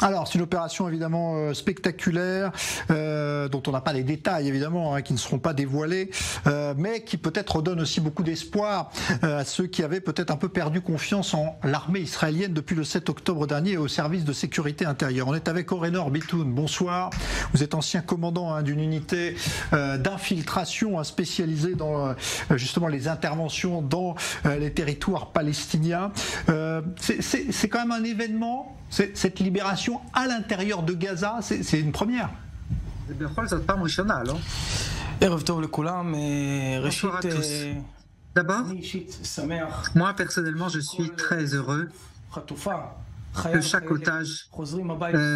Alors, c'est une opération évidemment spectaculaire, dont on n'a pas les détails évidemment, qui ne seront pas dévoilés, mais qui peut-être redonne aussi beaucoup d'espoir à ceux qui avaient peut-être un peu perdu confiance en l'armée israélienne depuis le 7 octobre dernier et au service de sécurité intérieure. On est avec Orenor Bitoun. Bonsoir. Vous êtes ancien commandant d'une unité d'infiltration spécialisée dans justement les interventions dans les territoires palestiniens. C'est quand même un événement, cette libération à l'intérieur de Gaza, c'est une première. Bonsoir à tous. D'abord, moi personnellement je suis très heureux que chaque otage,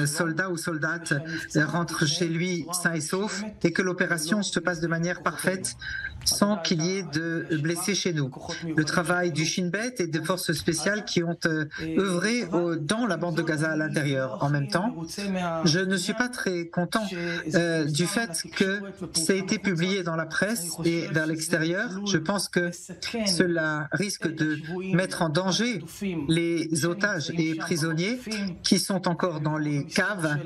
soldat ou soldate, rentre chez lui sain et sauf et que l'opération se passe de manière parfaite sans qu'il y ait de blessés chez nous. Le travail du Shin Bet et des forces spéciales qui ont œuvré dans la bande de Gaza à l'intérieur. En même temps, je ne suis pas très content du fait que ça a été publié dans la presse et vers l'extérieur. Je pense que cela risque de mettre en danger les otages et prisonniers qui sont encore dans les caves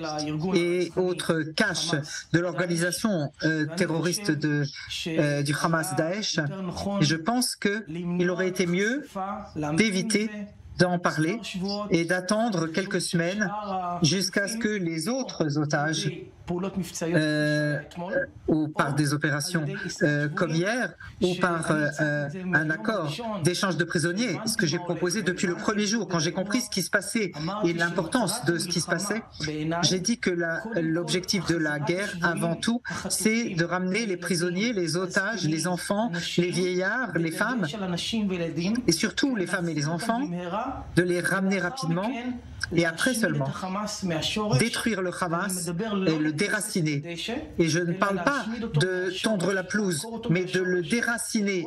et autres caches de l'organisation terroriste du Hamas Daesh. Et je pense qu'il aurait été mieux d'éviter d'en parler et d'attendre quelques semaines jusqu'à ce que les autres otages ou par des opérations comme hier ou par un accord d'échange de prisonniers, ce que j'ai proposé depuis le premier jour. Quand j'ai compris ce qui se passait et l'importance de ce qui se passait, j'ai dit que l'objectif de la guerre, avant tout, c'est de ramener les prisonniers, les otages, les enfants, les vieillards, les femmes, et surtout les femmes et les enfants, de les ramener rapidement, et après seulement détruire le Hamas et le déraciner. Et je ne parle pas de tondre la pelouse, mais de le déraciner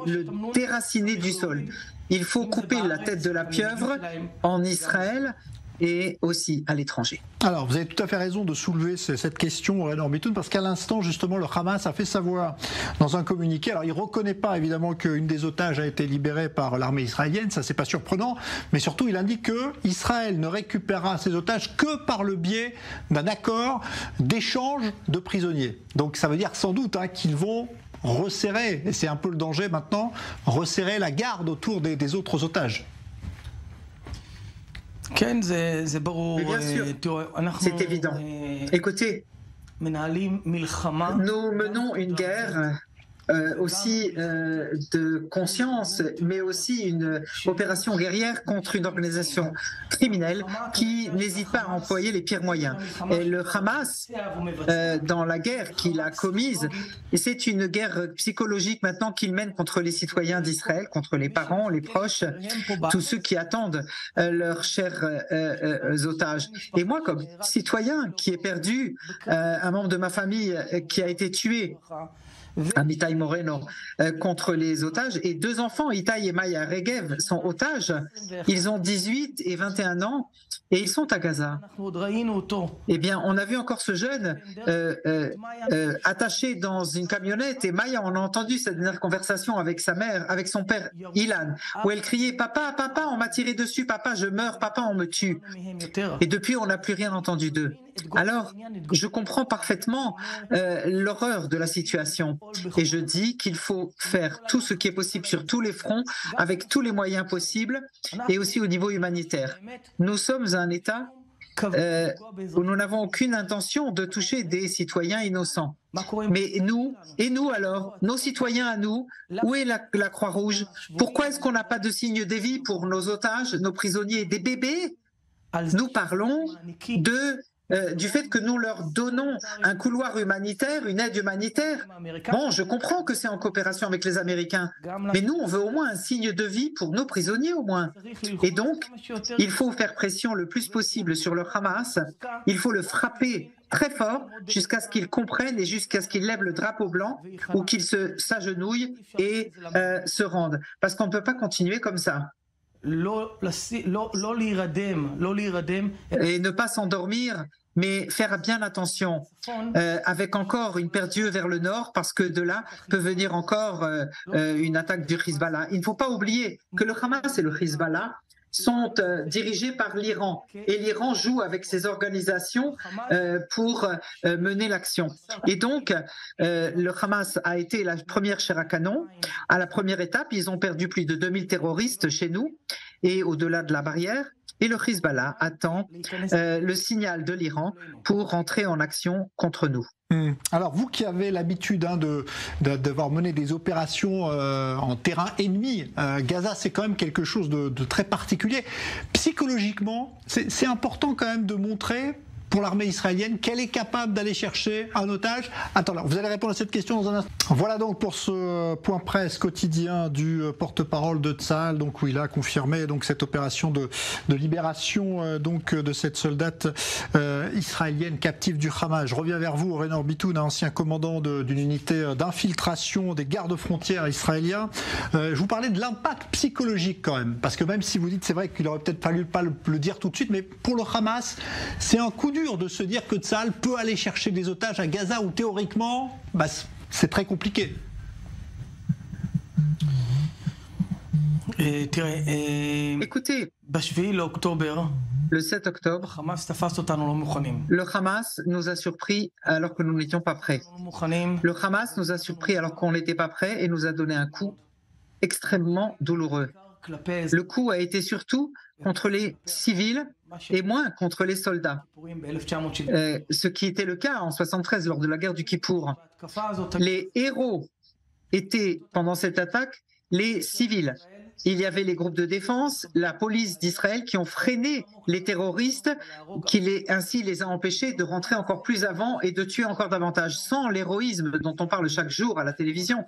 du sol. Il faut couper la tête de la pieuvre en Israël et aussi à l'étranger. Alors, vous avez tout à fait raison de soulever cette question, Orenor Bitoun, parce qu'à l'instant, justement, le Hamas a fait savoir dans un communiqué, alors il ne reconnaît pas évidemment qu'une des otages a été libérée par l'armée israélienne, ça c'est pas surprenant, mais surtout il indique que Israël ne récupérera ses otages que par le biais d'un accord d'échange de prisonniers. Donc ça veut dire sans doute qu'ils vont resserrer, et c'est un peu le danger maintenant, resserrer la garde autour des autres otages. Mais bien sûr, c'est évident. Écoutez, nous menons une guerre aussi de conscience, mais aussi une opération guerrière contre une organisation criminelle qui n'hésite pas à employer les pires moyens. Et le Hamas, dans la guerre qu'il a commise, c'est une guerre psychologique maintenant qu'il mène contre les citoyens d'Israël, contre les parents, les proches, tous ceux qui attendent leurs chers otages. Et moi, comme citoyen qui ai perdu un membre de ma famille qui a été tué, Amitai Moreno, contre les otages, et deux enfants, Itai et Maya Regev, sont otages. Ils ont 18 et 21 ans et ils sont à Gaza. Eh bien, on a vu encore ce jeune attaché dans une camionnette, et Maya, on a entendu cette dernière conversation avec sa mère, avec son père Ilan, où elle criait « Papa, papa, on m'a tiré dessus, papa, je meurs, papa, on me tue ». Et depuis, on n'a plus rien entendu d'eux. Alors, je comprends parfaitement l'horreur de la situation. Et je dis qu'il faut faire tout ce qui est possible sur tous les fronts, avec tous les moyens possibles, et aussi au niveau humanitaire. Nous sommes un État où nous n'avons aucune intention de toucher des citoyens innocents. Mais nous alors, nos citoyens à nous, où est la Croix-Rouge? Pourquoi est-ce qu'on n'a pas de signe de vie pour nos otages, nos prisonniers, des bébés? Nous parlons du fait que nous leur donnons un couloir humanitaire, une aide humanitaire. Bon, je comprends que c'est en coopération avec les Américains, mais nous, on veut au moins un signe de vie pour nos prisonniers, au moins. Et donc, il faut faire pression le plus possible sur le Hamas, il faut le frapper très fort jusqu'à ce qu'il comprenne et jusqu'à ce qu'il lève le drapeau blanc ou qu'il s'agenouille et se rende. Parce qu'on ne peut pas continuer comme ça. Et ne pas s'endormir, mais faire bien attention, avec encore une paire d'yeux vers le nord, parce que de là peut venir encore une attaque du Hezbollah. Il ne faut pas oublier que le Hamas et le Hezbollah, sont dirigés par l'Iran. Et l'Iran joue avec ces organisations pour mener l'action. Et donc, le Hamas a été la première chair à canon. À la première étape, ils ont perdu plus de 2000 terroristes chez nous et au-delà de la barrière. Et le Hezbollah attend le signal de l'Iran pour entrer en action contre nous. Alors vous qui avez l'habitude d'avoir mené des opérations en terrain ennemi, Gaza c'est quand même quelque chose de très particulier. Psychologiquement, c'est important quand même de montrer pour l'armée israélienne qu'elle est capable d'aller chercher un otage. Attends, là, vous allez répondre à cette question dans un instant. Voilà donc pour ce point presse quotidien du porte-parole de Tsahal, donc où il a confirmé donc cette opération de libération donc de cette soldate israélienne captive du Hamas. Je reviens vers vous, Renor Bitoun, ancien commandant d'une unité d'infiltration des gardes-frontières israéliens. Je vous parlais de l'impact psychologique quand même, parce que même si vous dites c'est vrai qu'il aurait peut-être fallu pas le dire tout de suite, mais pour le Hamas, c'est un coup dur de se dire que Tsahal peut aller chercher des otages à Gaza où théoriquement, c'est très compliqué. Écoutez, le 7 octobre, le Hamas nous a surpris alors que nous n'étions pas prêts. Le Hamas nous a surpris alors qu'on n'était pas prêts et nous a donné un coup extrêmement douloureux. Le coup a été surtout contre les civils et moins contre les soldats. Ce qui était le cas en 1973 lors de la guerre du Kippour. Les héros étaient, pendant cette attaque, les civils. Il y avait les groupes de défense, la police d'Israël qui ont freiné les terroristes, ainsi les a empêchés de rentrer encore plus avant et de tuer encore davantage. Sans l'héroïsme dont on parle chaque jour à la télévision,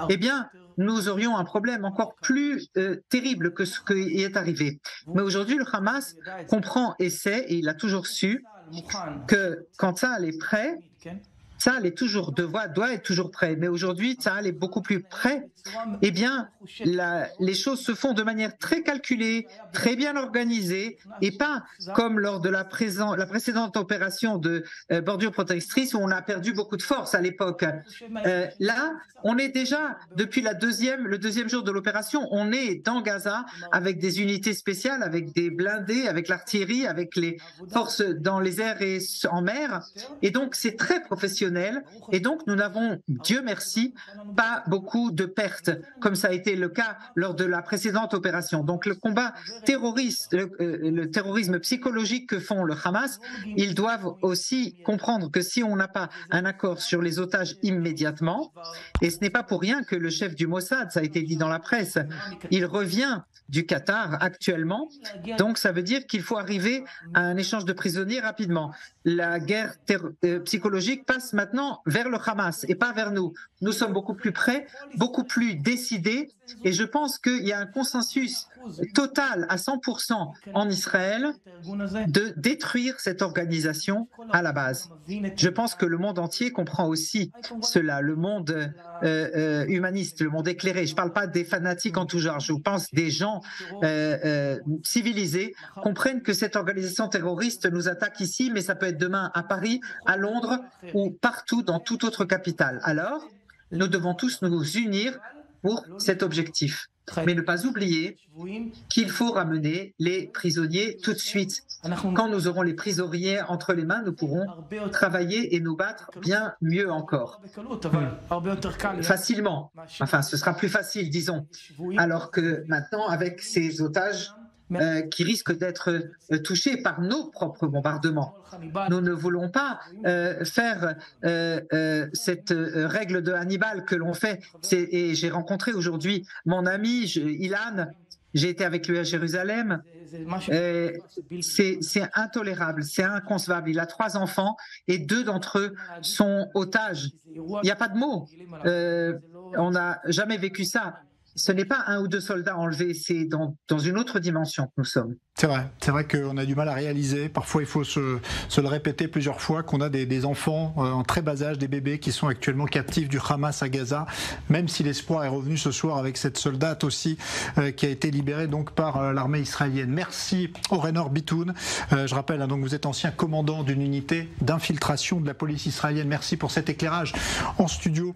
eh bien, nous aurions un problème encore plus terrible que ce qui est arrivé. Mais aujourd'hui, le Hamas comprend et sait, et il a toujours su, que quand Tsahal est prêt, Tsahal est toujours doit être toujours prêt, mais aujourd'hui Tsahal est beaucoup plus prêt. Eh bien, les choses se font de manière très calculée, très bien organisée, et pas comme lors de la précédente opération de bordure protectrice où on a perdu beaucoup de force à l'époque. Là, on est déjà depuis le deuxième jour de l'opération, on est dans Gaza avec des unités spéciales, avec des blindés, avec l'artillerie, avec les forces dans les airs et en mer, et donc c'est très professionnel. Et donc, nous n'avons, Dieu merci, pas beaucoup de pertes, comme ça a été le cas lors de la précédente opération. Donc, le combat terroriste, le terrorisme psychologique que font le Hamas, ils doivent aussi comprendre que si on n'a pas un accord sur les otages immédiatement, et ce n'est pas pour rien que le chef du Mossad, ça a été dit dans la presse, il revient du Qatar actuellement, donc ça veut dire qu'il faut arriver à un échange de prisonniers rapidement. La guerre psychologique passe maintenant vers le Hamas et pas vers nous. Nous sommes beaucoup plus près, beaucoup plus décidés, et je pense qu'il y a un consensus total à 100% en Israël de détruire cette organisation à la base. Je pense que le monde entier comprend aussi cela, le monde humaniste, le monde éclairé. Je ne parle pas des fanatiques en tout genre, je pense des gens civilisés comprennent que cette organisation terroriste nous attaque ici, mais ça peut être demain à Paris, à Londres ou partout dans toute autre capitale. Alors, nous devons tous nous unir pour cet objectif. Mais ne pas oublier qu'il faut ramener les prisonniers tout de suite. Quand nous aurons les prisonniers entre les mains, nous pourrons travailler et nous battre bien mieux encore. Facilement. Enfin, ce sera plus facile, disons. Alors que maintenant, avec ces otages qui risquent d'être touchés par nos propres bombardements. Nous ne voulons pas faire cette règle de Hannibal que l'on fait. Et j'ai rencontré aujourd'hui mon ami Ilan, j'ai été avec lui à Jérusalem. C'est intolérable, c'est inconcevable. Il a 3 enfants et 2 d'entre eux sont otages. Il n'y a pas de mots. On n'a jamais vécu ça. Ce n'est pas 1 ou 2 soldats enlevés, c'est dans une autre dimension que nous sommes. C'est vrai qu'on a du mal à réaliser. Parfois, il faut se le répéter plusieurs fois qu'on a des enfants en très bas âge, des bébés qui sont actuellement captifs du Hamas à Gaza, même si l'espoir est revenu ce soir avec cette soldate aussi qui a été libérée donc par l'armée israélienne. Merci Renor Bitoun. Je rappelle, donc vous êtes ancien commandant d'une unité d'infiltration de la police israélienne. Merci pour cet éclairage en studio.